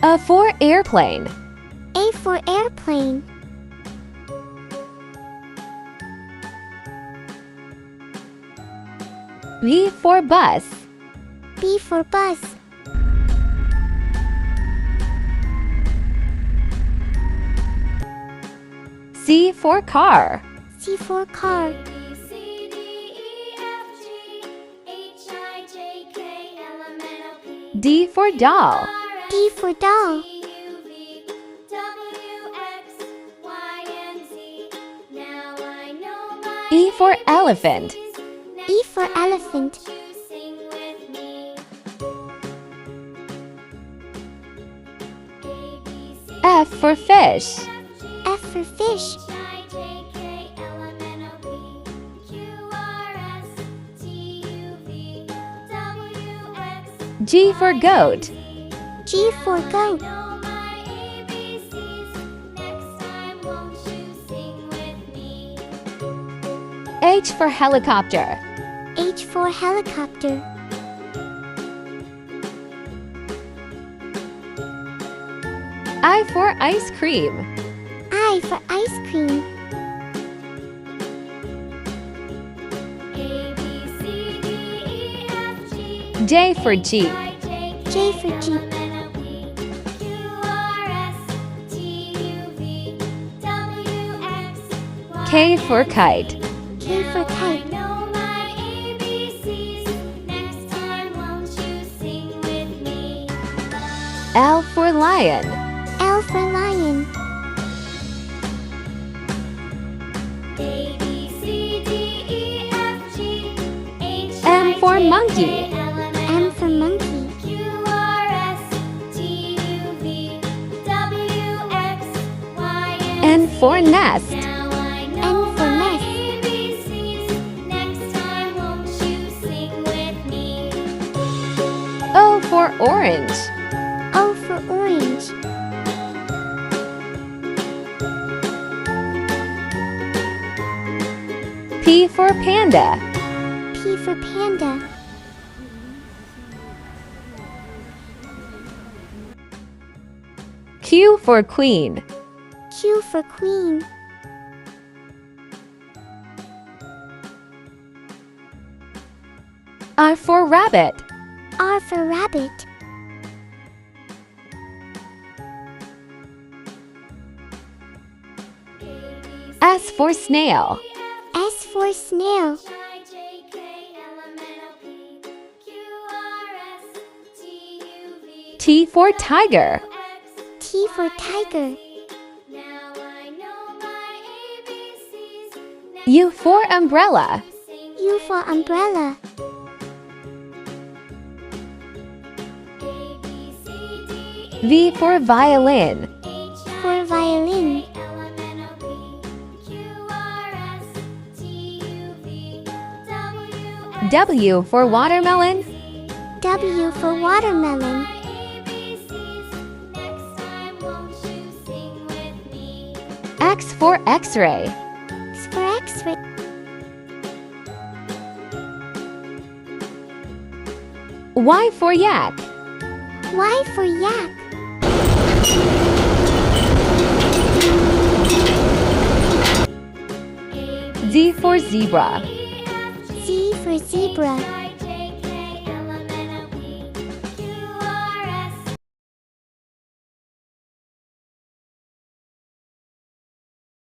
A for airplane. A for airplane. B for bus. B for bus. C for car. C for car. D for doll. D for doll. E for elephant. E for elephant. F for fish. F for fish. G for goat. G for goat. H for helicopter. H for helicopter. I for ice cream. I for ice cream. J for jeep. J for jeep. K for kite. K for kite. L for lion. L for lion. M for monkey. M for monkey. N for nest. N for nest. O for orange. O for orange. P for panda. P for panda. Q for queen. Q for queen. R for rabbit. R for rabbit. S for snail. S for snail. T for tiger. T for tiger. U for umbrella. U for umbrella. V for violin. For violin. W for watermelon. W for watermelon. X for x-ray. X for X-ray. Y for yak. Y for yak. Z for zebra. Z for zebra.